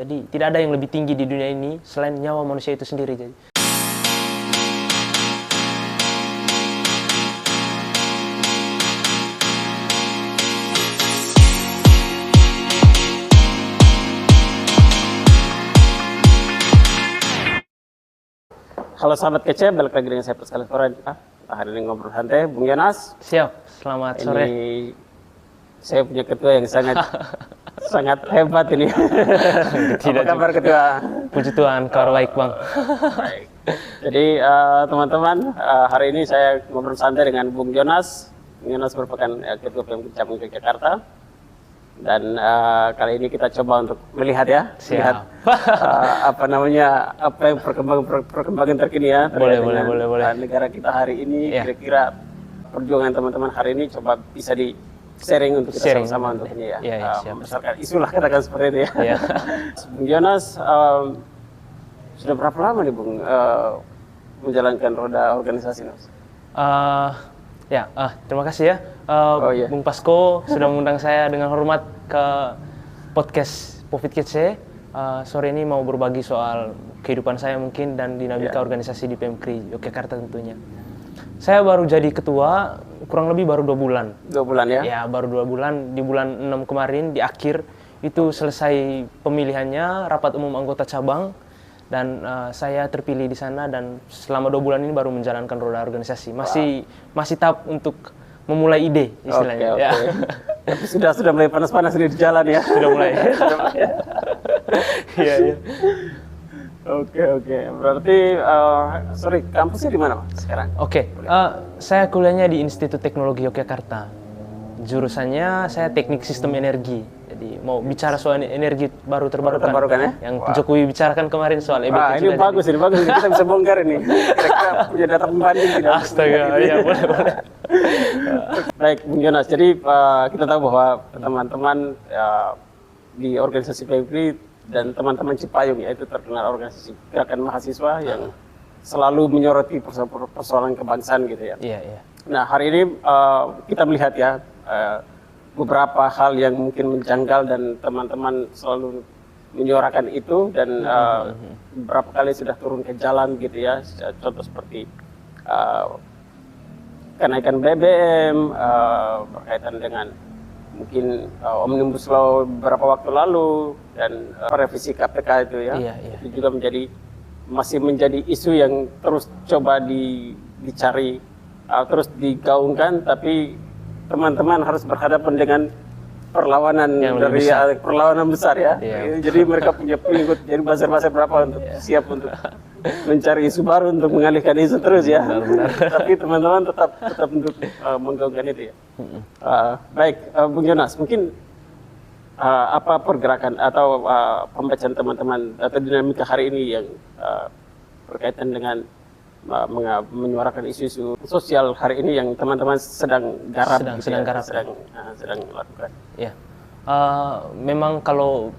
Jadi tidak ada yang lebih tinggi di dunia ini selain nyawa manusia itu sendiri. Jadi. Halo sahabat kece, balik lagi dengan saya Pascal Koran. Hari ini ngobrol santai, Bung Yonas. Siap, selamat sore. Ini saya punya ketua yang sangat hebat ini. Apa kabar ketua? Puji Tuhan, kabar baik bang. Baik. Jadi teman-teman, hari ini saya ngobrol santai dengan Bung Yonas. Bung Yonas merupakan ketua PMK Cabang Yogyakarta. Dan kali ini kita coba untuk melihat ya, Siap. apa yang perkembangan terkini ya. Boleh. Negara kita hari ini, Ya. Kira-kira perjuangan teman-teman hari ini coba bisa di sharing untuk kita sama-sama untuk ini ya. Siap. Membesarkan isu lah, katakan seperti itu ya. Ya. Bung Yonas, sudah berapa lama nih Bung menjalankan roda organisasi Mas? Terima kasih ya, Iya. Bung Pasko sudah mengundang saya dengan hormat ke podcast Profit Kece. Sore ini mau berbagi soal kehidupan saya mungkin dan dinamika organisasi di PMKRI Yogyakarta tentunya. Saya baru jadi ketua kurang lebih baru 2 bulan. 2 bulan ya? Ya, baru 2 bulan. Di bulan 6 kemarin, di akhir itu selesai pemilihannya, rapat umum anggota cabang. Dan saya terpilih di sana dan selama 2 bulan ini baru menjalankan roda organisasi. Masih tahap untuk memulai ide istilahnya. Oke. Ya. Tapi sudah mulai panas-panas di jalan ya. Sudah mulai. Iya. Oke. Berarti kampusnya di mana Mas sekarang? Oke. Saya kuliahnya di Institut Teknologi Yogyakarta. Jurusannya saya Teknik Sistem Energi. Jadi mau bicara soal energi baru terbarukan ya? yang Jokowi bicarakan kemarin soal EBT Ini juga. bagus, kita bisa bongkar ini. Kira-kira punya data pembanding tidak? Astaga, iya boleh. Baik, Bung Yonas. Jadi kita tahu bahwa teman-teman di organisasi PMKRI dan teman-teman Cipayung ya, itu terkenal organisasi gerakan mahasiswa yang selalu menyoroti persoalan kebangsaan gitu ya. Iya. Nah, hari ini kita melihat ya beberapa hal yang mungkin menjanggal dan teman-teman selalu menyuarakan itu dan beberapa kali sudah turun ke jalan gitu ya. Contoh seperti kenaikan BBM, berkaitan dengan mungkin Omnibus Law beberapa waktu lalu dan revisi KPK itu ya. Iya. Itu juga masih menjadi isu yang terus coba dicari, terus digaungkan, tapi teman-teman harus berhadapan dengan perlawanan perlawanan besar ya. Iya. Jadi mereka punya pengikut, jadi buzzer berapa untuk siap untuk mencari isu baru untuk mengalihkan isu terus ya. Benar. Tapi teman-teman tetap untuk menggaungkan itu ya. Baik, Bung Yonas, mungkin apa pergerakan atau pembacaan teman-teman atau dinamika hari ini yang berkaitan dengan menyuarakan isu-isu sosial hari ini yang teman-teman sedang garap, sedang lakukan. Ya, memang kalau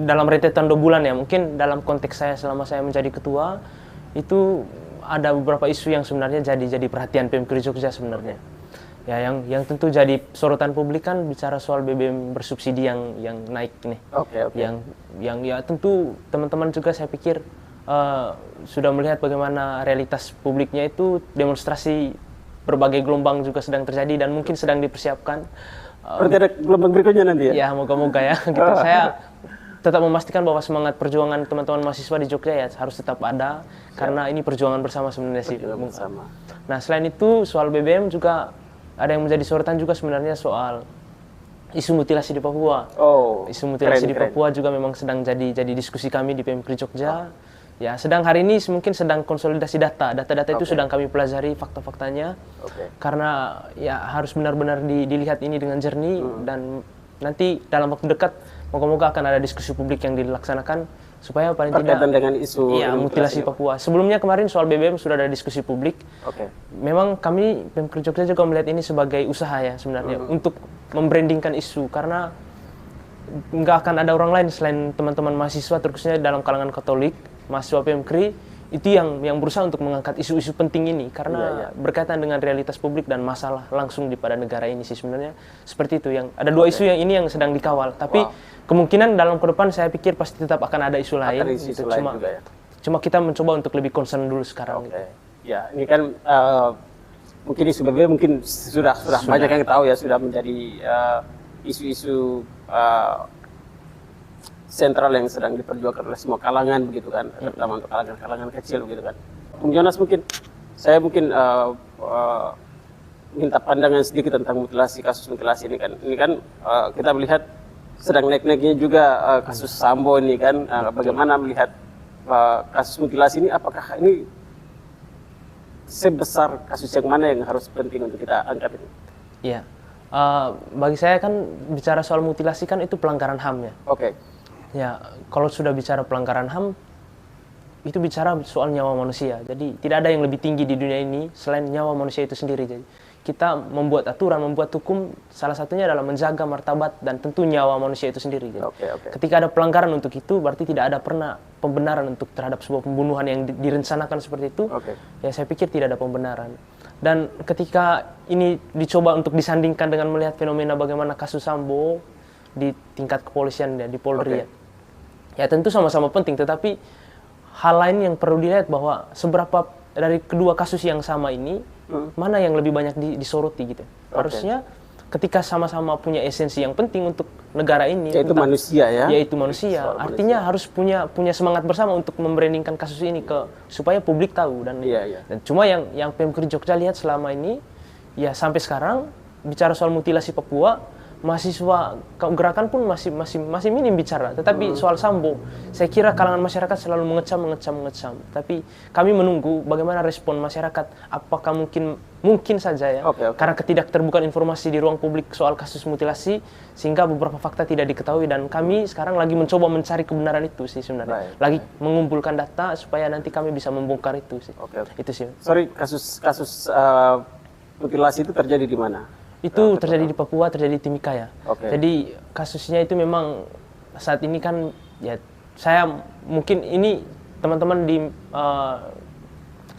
dalam rentetan 2 bulan ya, mungkin dalam konteks saya selama saya menjadi ketua itu ada beberapa isu yang sebenarnya jadi perhatian PMKRI Jogja sebenarnya. Ya, yang tentu jadi sorotan publik kan bicara soal BBM bersubsidi yang naik nih. Oke. Yang ya tentu teman-teman juga saya pikir sudah melihat bagaimana realitas publiknya itu demonstrasi berbagai gelombang juga sedang terjadi dan mungkin sedang dipersiapkan. Berarti ada gelombang berikutnya nanti ya? Ya, moga-moga ya. Gitu. Saya tetap memastikan bahwa semangat perjuangan teman-teman mahasiswa di Jogja ya harus tetap ada karena ini perjuangan bersama sebenarnya sih. Bersama. Nah, selain itu soal BBM juga ada yang menjadi sorotan juga sebenarnya soal isu mutilasi di Papua. Isu mutilasi di Papua juga memang sedang jadi diskusi kami di PMKRI Jogja. Ya, hari ini mungkin sedang konsolidasi data-data itu sedang kami pelajari fakta-faktanya. Karena ya harus benar-benar dilihat ini dengan jernih dan nanti dalam waktu dekat moga-moga akan ada diskusi publik yang dilaksanakan supaya paling tidak dengan isu mutilasi Papua. Sebelumnya kemarin soal BBM sudah ada diskusi publik. Memang kami PMKRI Jogja juga melihat ini sebagai usaha ya sebenarnya untuk membrandingkan isu karena nggak akan ada orang lain selain teman-teman mahasiswa terkhususnya dalam kalangan Katolik, mahasiswa PMKRI itu yang berusaha untuk mengangkat isu-isu penting ini karena berkaitan dengan realitas publik dan masalah langsung di pada negara ini sih sebenarnya seperti itu. Yang ada dua isu yang ini yang sedang dikawal, tapi kemungkinan dalam ke depan saya pikir pasti tetap akan ada isu lain. Isu lain juga, ya. Cuma kita mencoba untuk lebih concern dulu sekarang. Gitu. Ya, ini kan mungkin isu BBM mungkin sudah banyak yang tahu ya, sudah menjadi isu-isu sentral yang sedang diperjuangkan oleh semua kalangan begitu kan, terutama untuk kalangan kecil begitu kan. Bung Jonas, saya minta pandangan sedikit tentang kasus mutilasi ini kan. Ini kan kita melihat sedang naik-naiknya juga kasus Sambo ini kan. Bagaimana melihat kasus mutilasi ini? Apakah ini sebesar kasus yang mana yang harus penting untuk kita angkat ini? Iya, bagi saya kan bicara soal mutilasi kan itu pelanggaran HAM ya. Oke. Ya, kalau sudah bicara pelanggaran HAM, itu bicara soal nyawa manusia. Jadi tidak ada yang lebih tinggi di dunia ini selain nyawa manusia itu sendiri. Jadi kita membuat aturan, membuat hukum, salah satunya adalah menjaga martabat dan tentu nyawa manusia itu sendiri. Jadi, ketika ada pelanggaran untuk itu, berarti tidak ada pernah pembenaran untuk terhadap sebuah pembunuhan yang direncanakan seperti itu. Ya saya pikir tidak ada pembenaran. Dan ketika ini dicoba untuk disandingkan dengan melihat fenomena bagaimana kasus Sambo di tingkat kepolisian dan di Polri, ya tentu sama-sama penting, tetapi hal lain yang perlu dilihat bahwa seberapa dari kedua kasus yang sama ini mana yang lebih banyak disoroti gitu. Harusnya ketika sama-sama punya esensi yang penting untuk negara ini, yaitu manusia ya. Yaitu manusia. Artinya harus punya semangat bersama untuk membrandingkan kasus ini supaya publik tahu dan cuma yang Pemkri Jogja lihat selama ini ya sampai sekarang bicara soal mutilasi Papua, mahasiswa gerakan pun masih minim bicara. Tetapi soal Sambo, saya kira kalangan masyarakat selalu mengecam. Tapi kami menunggu bagaimana respon masyarakat. Apakah mungkin saja ya, karena ketidakterbukaan informasi di ruang publik soal kasus mutilasi, sehingga beberapa fakta tidak diketahui. Dan kami sekarang lagi mencoba mencari kebenaran itu sih sebenarnya. Lagi mengumpulkan data supaya nanti kami bisa membongkar itu sih. Itu sih. Sorry, kasus mutilasi itu terjadi di mana? Itu terjadi di Papua, terjadi di Timika ya. Jadi kasusnya itu memang saat ini kan ya saya mungkin ini teman-teman di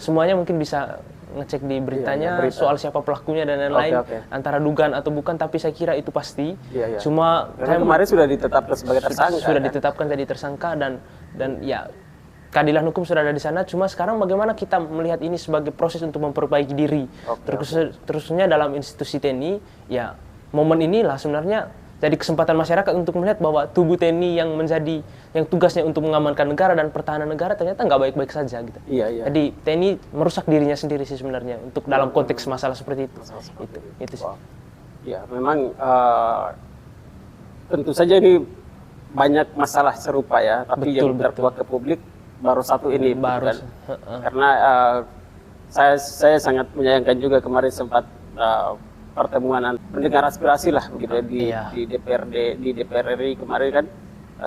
semuanya mungkin bisa ngecek di beritanya soal siapa pelakunya dan lain-lain, antara dugaan atau bukan, tapi saya kira itu pasti. Cuma kemarin sudah ditetapkan sebagai tersangka. Sudah ditetapkan jadi tersangka dan ya keadilan hukum sudah ada di sana. Cuma sekarang bagaimana kita melihat ini sebagai proses untuk memperbaiki diri. Terusnya dalam institusi TNI, ya momen inilah sebenarnya jadi kesempatan masyarakat untuk melihat bahwa tubuh TNI yang tugasnya untuk mengamankan negara dan pertahanan negara ternyata nggak baik-baik saja gitu. Jadi TNI merusak dirinya sendiri sih sebenarnya untuk dalam konteks masalah seperti itu. Itu sih. Ya memang tentu saja ini banyak masalah serupa ya, tapi yang terkuat ke publik baru satu ini, kan? Karena saya sangat menyayangkan juga kemarin sempat pertemuan mendengar aspirasi lah begitu ya, di DPR RI kemarin kan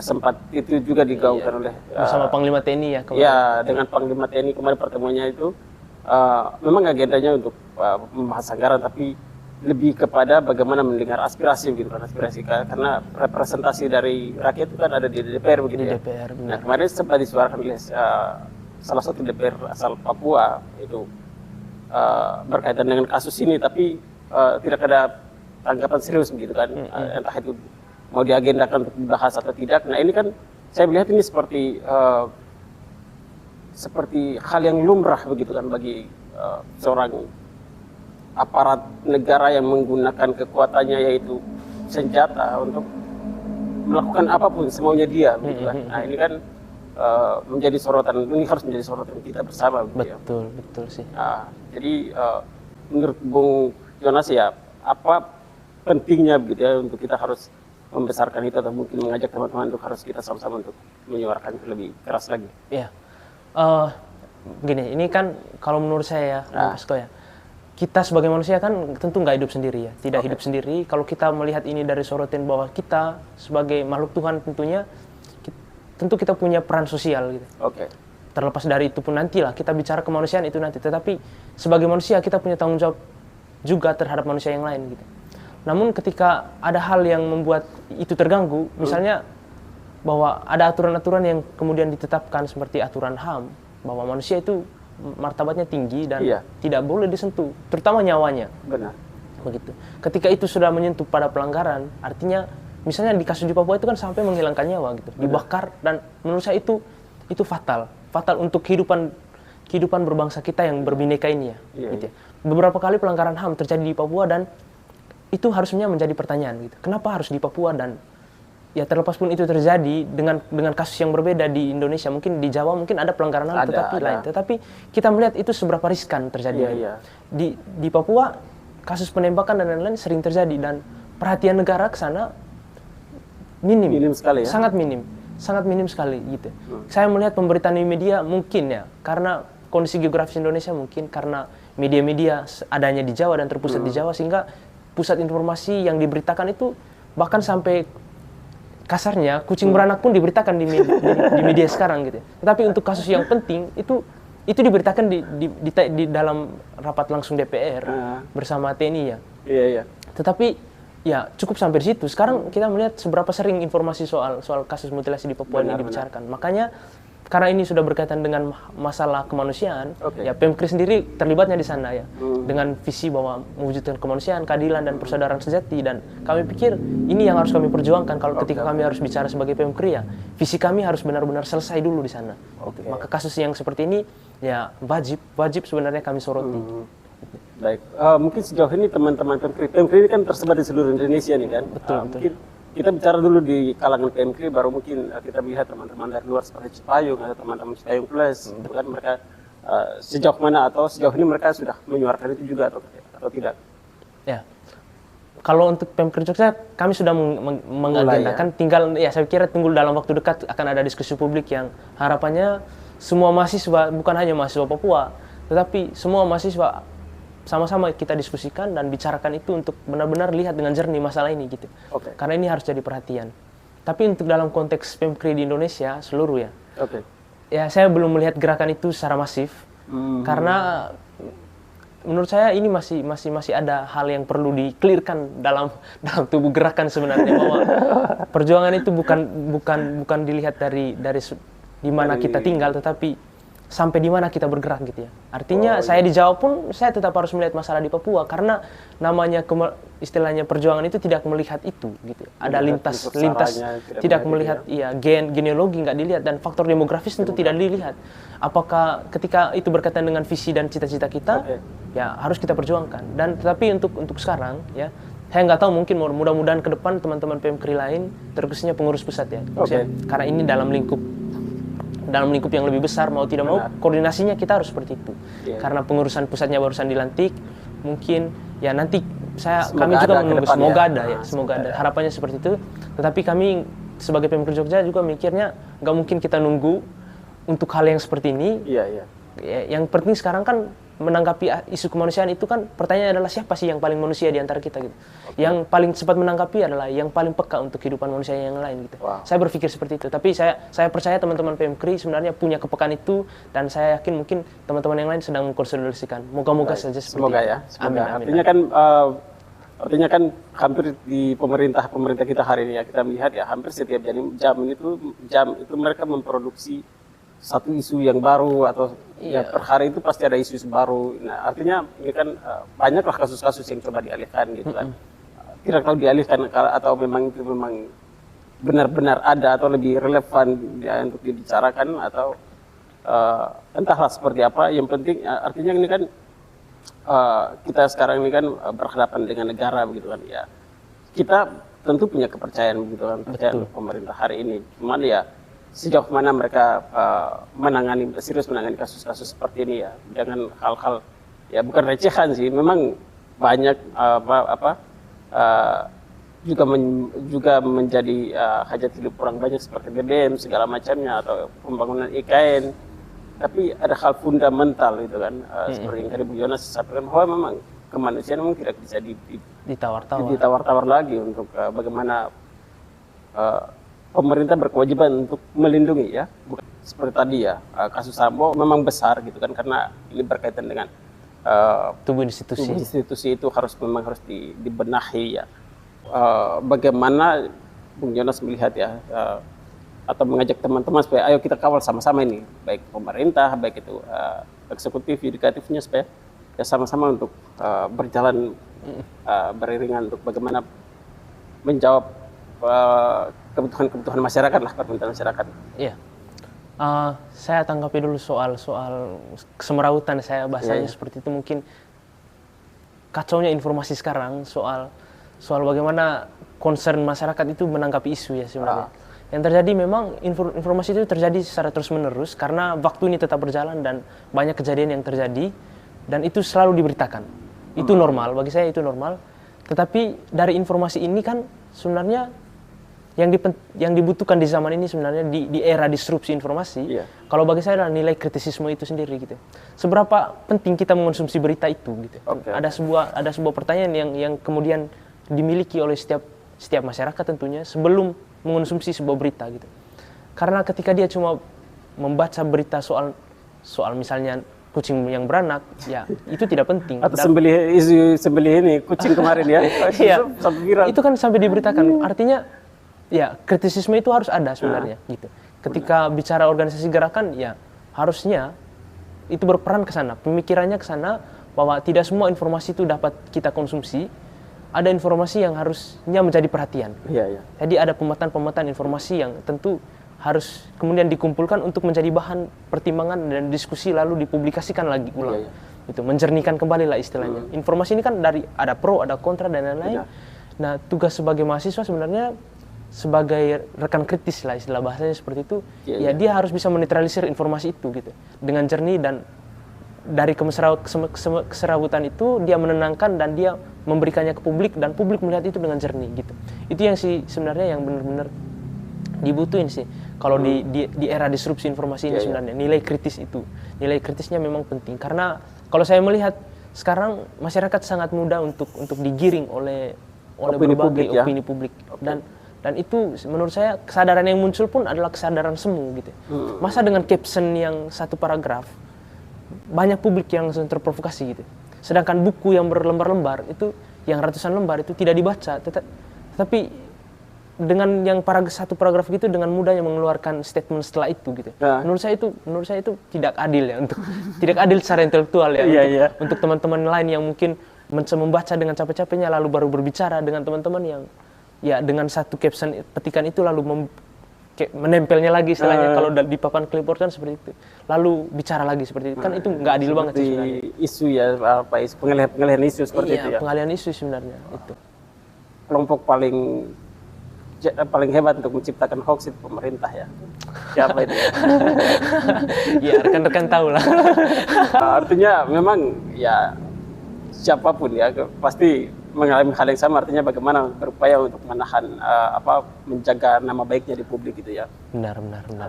sempat itu juga digaungkan oleh bersama Panglima TNI ya kemarin. Ya, dengan Panglima TNI kemarin pertemuannya itu memang agendanya untuk membahas anggaran, tapi lebih kepada bagaimana mendengar aspirasi gitu kan, karena representasi dari rakyat itu kan ada di DPR begitu ya. Nah, kemarin sempat disuarakan oleh salah satu DPR asal Papua itu berkaitan dengan kasus ini, tapi tidak ada tanggapan serius begitu kan, entah itu mau diagendakan untuk dibahas atau tidak. Nah, ini kan saya melihat ini seperti hal yang lumrah begitu kan bagi seorang aparat negara yang menggunakan kekuatannya yaitu senjata untuk melakukan apapun semaunya dia begitu kan. Nah, ini kan menjadi sorotan, ini harus menjadi sorotan kita bersama begitu. Betul sih. Nah, jadi menurut Bung Jonas ya, apa pentingnya begitu ya untuk kita harus membesarkan itu, atau mungkin mengajak teman-teman untuk harus kita sama-sama untuk menyuarakan itu lebih keras lagi. Iya. Gini, ini kan kalau menurut saya ya, ya, kita sebagai manusia kan tentu nggak hidup sendiri ya, tidak hidup sendiri. Kalau kita melihat ini dari sorotan bahwa kita sebagai makhluk Tuhan tentu kita punya peran sosial gitu. Terlepas dari itu pun nantilah kita bicara kemanusiaan itu nanti. Tetapi sebagai manusia kita punya tanggung jawab juga terhadap manusia yang lain gitu. Namun ketika ada hal yang membuat itu terganggu, misalnya bahwa ada aturan-aturan yang kemudian ditetapkan seperti aturan HAM, bahwa manusia itu martabatnya tinggi dan tidak boleh disentuh, terutama nyawanya. Benar. Begitu. Ketika itu sudah menyentuh pada pelanggaran, artinya misalnya di kasus di Papua itu kan sampai menghilangkan nyawa gitu, dibakar, dan menurut saya itu fatal untuk kehidupan berbangsa kita yang berbineka ini ya. Gitu ya. Beberapa kali pelanggaran HAM terjadi di Papua dan itu harusnya menjadi pertanyaan gitu. Kenapa harus di Papua, dan ya terlepas pun itu terjadi dengan kasus yang berbeda di Indonesia, mungkin di Jawa mungkin ada pelanggaran HAM lain. Tetapi kita melihat itu seberapa riskan terjadi. Di Papua kasus penembakan dan lain-lain sering terjadi dan perhatian negara ke sana minim sekali ya. Sangat minim sekali gitu. Saya melihat pemberitaan di media mungkin ya karena kondisi geografis Indonesia, mungkin karena media-media adanya di Jawa dan terpusat di Jawa, sehingga pusat informasi yang diberitakan itu bahkan sampai kasarnya kucing beranak pun diberitakan di media sekarang gitu. Tetapi untuk kasus yang penting itu diberitakan di dalam rapat langsung DPR bersama TNI ya. Iya. Tetapi ya cukup sampai di situ. Sekarang kita melihat seberapa sering informasi soal kasus mutilasi di Papua ini dibicarakan. Makanya karena ini sudah berkaitan dengan masalah kemanusiaan, ya Pemkri sendiri terlibatnya di sana ya, dengan visi bahwa mewujudkan kemanusiaan, keadilan dan persaudaraan sejati. Dan kami pikir ini yang harus kami perjuangkan kalau ketika kami harus bicara sebagai Pemkri ya, visi kami harus benar-benar selesai dulu di sana. Maka kasus yang seperti ini ya wajib sebenarnya kami soroti. Baik, mungkin sejauh ini teman-teman Pemkri ini kan tersebar di seluruh Indonesia nih kan. Betul. Mungkin kita bicara dulu di kalangan PMK, baru mungkin kita melihat teman-teman dari luar seperti Cipayung atau teman-teman Cipayung Plus, bukan mereka sejauh mana atau sejauh ini mereka sudah menyuarakan itu juga atau tidak? Ya, kalau untuk Pemkri Jogja kami sudah mengagendakan, tinggal ya saya kira tunggu dalam waktu dekat akan ada diskusi publik yang harapannya semua mahasiswa, bukan hanya mahasiswa Papua, tetapi semua mahasiswa sama-sama kita diskusikan dan bicarakan itu untuk benar-benar lihat dengan jernih masalah ini gitu. Karena ini harus jadi perhatian. Tapi untuk dalam konteks Pemkri di Indonesia seluruh ya. Ya saya belum melihat gerakan itu secara masif. Karena menurut saya ini masih ada hal yang perlu di-clearkan dalam tubuh gerakan sebenarnya, bahwa perjuangan itu bukan dilihat dari di mana kita tinggal, tetapi sampai di mana kita bergerak gitu ya. Artinya saya di Jawa pun saya tetap harus melihat masalah di Papua, karena namanya istilahnya perjuangan itu tidak melihat itu gitu. Ada lintas tidak melihat genealogi nggak dilihat, dan faktor demografis tentu tidak dilihat. Apakah ketika itu berkaitan dengan visi dan cita-cita kita ya harus kita perjuangkan. Dan tetapi untuk sekarang ya saya nggak tahu, mungkin mudah-mudahan ke depan teman-teman Pemkri lain, terkhususnya pengurus pusat ya. Karena ini dalam lingkup yang lebih besar, mau tidak mau koordinasinya kita harus seperti itu. Karena pengurusan pusatnya barusan dilantik, mungkin ya nanti kami juga menunggu, semoga ada harapannya seperti itu. Tetapi kami sebagai Pemkri Jogja juga mikirnya nggak mungkin kita nunggu untuk hal yang seperti ini. Yang penting sekarang kan menanggapi isu kemanusiaan itu kan pertanyaannya adalah siapa sih yang paling manusia di antara kita gitu. Yang paling cepat menanggapi adalah yang paling peka untuk kehidupan manusia yang lain gitu. Saya berpikir seperti itu. Tapi saya percaya teman-teman Pemkri sebenarnya punya kepekaan itu, dan saya yakin mungkin teman-teman yang lain sedang mengkonsolidasikan. Moga-moga saja seperti itu. Ya. Semoga. Amin. Artinya kan hampir di pemerintah kita hari ini ya, kita melihat ya hampir setiap jam itu mereka memproduksi satu isu yang baru, atau ya per hari itu pasti ada isu baru. Nah, artinya ini kan banyaklah kasus-kasus yang coba dialihkan gitu kan. Tidak tahu dialihkan atau memang itu benar-benar ada atau lebih relevan ya, untuk dibicarakan, atau entahlah seperti apa. Yang penting artinya ini kan kita sekarang ini kan berhadapan dengan negara begitu kan ya. Kita tentu punya kepercayaan begitu kan, kepercayaan pemerintah hari ini. Cuman ya sejauh mana mereka serius menangani kasus-kasus seperti ini ya, dengan hal-hal ya bukan recehan sih, memang banyak juga menjadi hajat hidup orang banyak seperti BBM segala macamnya, atau pembangunan IKN. Tapi ada hal fundamental itu kan, seperti yang tadi Bu Yonas sampaikan, bahwa memang kemanusiaan memang tidak bisa ditawar-tawar lagi untuk bagaimana pemerintah berkewajiban untuk melindungi ya. Bukan seperti tadi ya, kasus Sambo memang besar gitu kan, karena ini berkaitan dengan tubuh institusi itu harus dibenahi ya. Bagaimana Bung Yonas melihat ya atau mengajak teman-teman supaya ayo kita kawal sama-sama ini, baik pemerintah, baik itu eksekutif, yudikatifnya, supaya ya sama-sama untuk berjalan beriringan untuk bagaimana menjawab kebutuhan masyarakat lah, permintaan masyarakat. Iya. Saya tanggapi dulu soal kesemerawutan, saya bahasanya seperti itu. Mungkin kacaunya informasi sekarang soal bagaimana concern masyarakat itu menanggapi isu ya sebenarnya. Yang terjadi memang informasi itu terjadi secara terus-menerus karena waktu ini tetap berjalan dan banyak kejadian yang terjadi dan itu selalu diberitakan. Itu normal, bagi saya itu normal. Tetapi dari informasi ini kan sebenarnya yang dibutuhkan di zaman ini sebenarnya di era disrupsi informasi. Kalau bagi saya adalah nilai kritisisme itu sendiri gitu. Seberapa penting kita mengonsumsi berita itu gitu. Ada sebuah pertanyaan yang kemudian dimiliki oleh setiap masyarakat tentunya sebelum mengonsumsi sebuah berita gitu. Karena ketika dia cuma membaca berita soal misalnya kucing yang beranak, ya itu tidak penting. Atau sembelih ini kucing kemarin ya. Iya. Itu kan sampai diberitakan. Artinya ya kritisisme itu harus ada sebenarnya gitu. Ketika bicara organisasi gerakan ya harusnya itu berperan ke sana, pemikirannya ke sana bahwa tidak semua informasi itu dapat kita konsumsi. Ada informasi yang harusnya menjadi perhatian. Jadi ada pemetaan informasi yang tentu harus kemudian dikumpulkan untuk menjadi bahan pertimbangan dan diskusi lalu dipublikasikan lagi ulang. Itu menjernihkan kembali lah istilahnya. Informasi ini kan dari ada pro, ada kontra dan lain-lain. Nah, tugas sebagai mahasiswa sebenarnya sebagai rekan kritis lah istilah bahasanya seperti itu. Dia harus bisa menetralisir informasi itu gitu dengan jernih dan dari keserawutan itu dia menenangkan dan dia memberikannya ke publik dan publik melihat itu dengan jernih gitu. Itu yang sebenarnya yang benar-benar dibutuhin sih kalau di era disrupsi informasi ini sebenarnya nilai kritis itu. Nilai kritisnya memang penting karena kalau saya melihat sekarang masyarakat sangat mudah untuk digiring oleh berbagai opini publik dan itu menurut saya kesadaran yang muncul pun adalah kesadaran semu gitu. Masa dengan caption yang satu paragraf banyak publik yang langsung terprovokasi gitu. Sedangkan buku yang berlembar-lembar itu, yang ratusan lembar itu tidak dibaca, tetapi dengan yang satu paragraf gitu dengan mudahnya mengeluarkan statement setelah itu gitu. Menurut saya itu tidak adil ya tidak adil secara intelektual ya untuk teman-teman lain yang mungkin membaca dengan capek-capeknya lalu baru berbicara dengan teman-teman yang ya dengan satu caption petikan itu lalu menempelnya lagi istilahnya kalau di papan clipboard kan seperti itu lalu bicara lagi seperti itu kan itu nggak adil banget sih sebenarnya. Isu ya isu pengalihan isu seperti itu ya. Pengalihan isu sebenarnya itu. Kelompok paling hebat untuk menciptakan hoax itu pemerintah ya. Siapa itu? Ya rekan-rekan tahu lah. Artinya memang ya siapapun ya pasti mengalami hal yang sama, artinya bagaimana berupaya untuk menahan menjaga nama baiknya di publik gitu ya. Benar.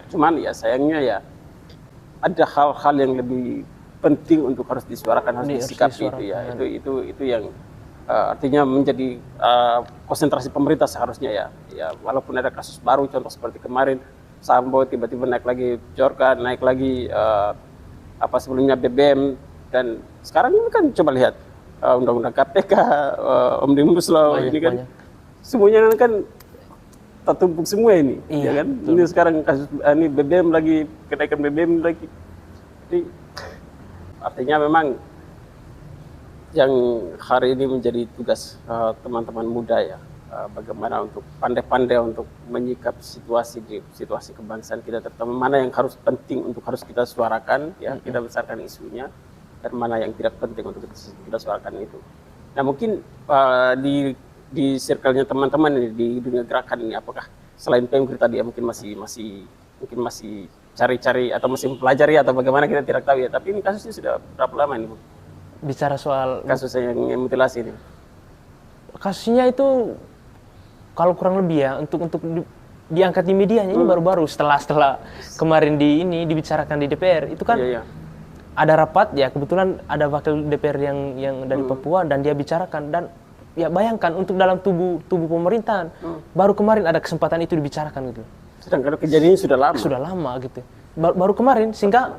Cuman ya sayangnya ya ada hal-hal yang lebih penting untuk harus disuarakan, harus disikapi itu ya. Itu yang artinya menjadi konsentrasi pemerintah seharusnya ya. Ya walaupun ada kasus baru contoh seperti kemarin Sambo tiba-tiba naik lagi Bjorka, naik lagi sebelumnya BBM dan sekarang ini kan coba lihat undang-undang KPK, Omnibus Law ini kan banyak. Semuanya kan tertumpuk semua ini, ya kan? Ini sekarang kasus ini BBM lagi, kenaikan BBM lagi. Jadi artinya memang yang hari ini menjadi tugas teman-teman muda ya, bagaimana untuk pandai-pandai untuk menyikap situasi kebangsaan kita, terutama mana yang harus penting untuk harus kita suarakan, ya kita besarkan isunya. Dan mana yang tidak penting untuk kita suarakan itu. Nah mungkin di circle-nya teman-teman ini di dunia gerakan ini, apakah selain PMK tadi ya mungkin masih cari-cari atau masih mempelajari atau bagaimana kita tidak tahu ya. Tapi ini kasusnya sudah berapa lama ini, Bu? Bicara soal kasusnya yang mutilasi ini. Kasusnya itu kalau kurang lebih ya untuk diangkat di medianya ini baru-baru setelah kemarin dibicarakan di DPR itu kan. Ada rapat ya kebetulan ada wakil DPR yang dari Papua dan dia bicarakan dan ya bayangkan untuk dalam tubuh pemerintahan baru kemarin ada kesempatan itu dibicarakan gitu. Sedangkan kejadiannya sudah lama gitu. Baru kemarin sehingga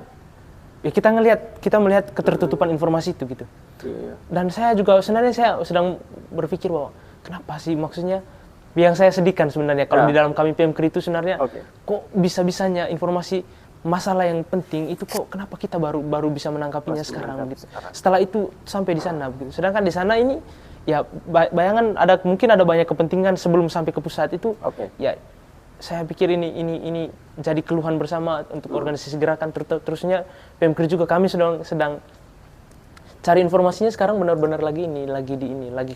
ya kita melihat ketertutupan informasi itu gitu. Dan saya juga sebenarnya saya sedang berpikir bahwa kenapa sih maksudnya yang saya sedihkan sebenarnya kalau di dalam kami PMKRI itu sebenarnya kok bisa-bisanya informasi masalah yang penting itu kok kenapa kita baru bisa menangkapinya sekarang gitu. Setelah itu sampai di sana begitu. Sedangkan di sana ini ya bayangan mungkin ada banyak kepentingan sebelum sampai ke pusat itu. Ya saya pikir ini jadi keluhan bersama untuk organisasi gerakan terusnya PMKRI juga kami sedang cari informasinya sekarang benar-benar lagi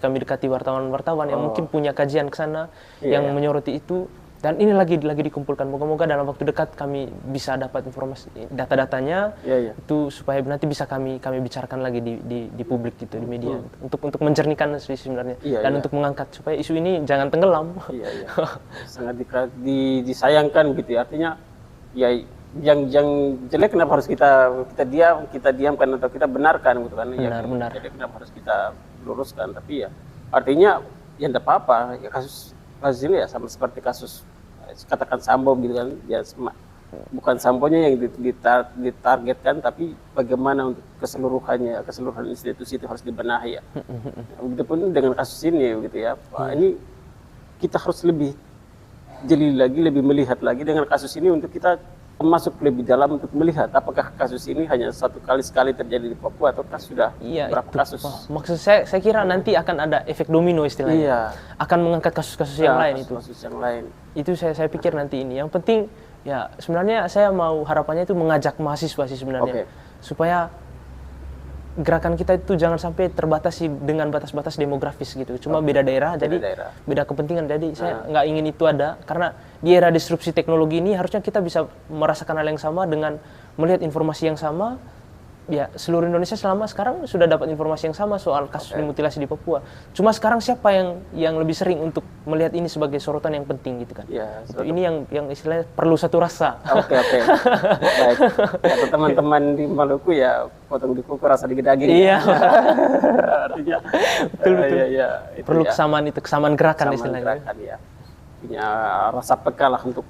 kami dekati wartawan-wartawan yang mungkin punya kajian ke sana yang menyoroti itu, dan ini lagi dikumpulkan. Moga-moga dalam waktu dekat kami bisa dapat informasi data-datanya itu supaya nanti bisa kami bicarakan lagi di publik gitu, di media untuk menjernihkan isu sebenarnya dan untuk mengangkat supaya isu ini jangan tenggelam. Sangat disayangkan gitu ya. Artinya ya yang jelek kenapa harus kita diamkan atau kita benarkan gitu kan. Benar. Jadi kenapa harus kita luruskan, tapi ya artinya ya enggak apa-apa ya, kasus ini ya sama seperti kasus katakan Sambo gitu kan ya, bukan Sambonya yang ditargetkan tapi bagaimana untuk keseluruhan institusi itu harus dibenahi ya. Begitupun dengan kasus ini gitu ya. Ini kita harus lebih jeli lagi, lebih melihat lagi dengan kasus ini untuk kita masuk lebih dalam untuk melihat apakah kasus ini hanya sekali terjadi di Papua ataukah sudah berapa kasus. Maksud saya kira nanti akan ada efek domino istilahnya. Akan mengangkat kasus-kasus yang lain itu. Kasus yang lain. Itu saya pikir nanti ini. Yang penting ya sebenarnya saya mau harapannya itu mengajak mahasiswa sih sebenarnya. Supaya gerakan kita itu jangan sampai terbatasi dengan batas-batas demografis gitu. Cuma beda daerah, beda kepentingan. Jadi saya nggak ingin itu ada, karena di era disrupsi teknologi ini harusnya kita bisa merasakan hal yang sama dengan melihat informasi yang sama. Ya seluruh Indonesia selama sekarang sudah dapat informasi yang sama soal kasus mutilasi di Papua. Cuma sekarang siapa yang lebih sering untuk melihat ini sebagai sorotan yang penting gitu kan? Itu ini yang istilahnya perlu satu rasa. Baik. Atau teman-teman di Maluku ya potong di kuku rasa digigit daging. Artinya betul. Perlu kesamaan gerakan istilahnya. Gerakan, ya. Punya rasa peka lah untuk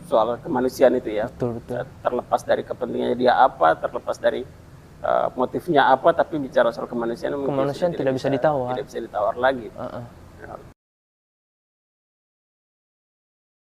soal kemanusiaan itu ya. Betul. Terlepas dari kepentingannya dia apa, terlepas dari motifnya apa, tapi bicara soal kemanusiaan tidak bisa ditawar. Tidak bisa ditawar lagi.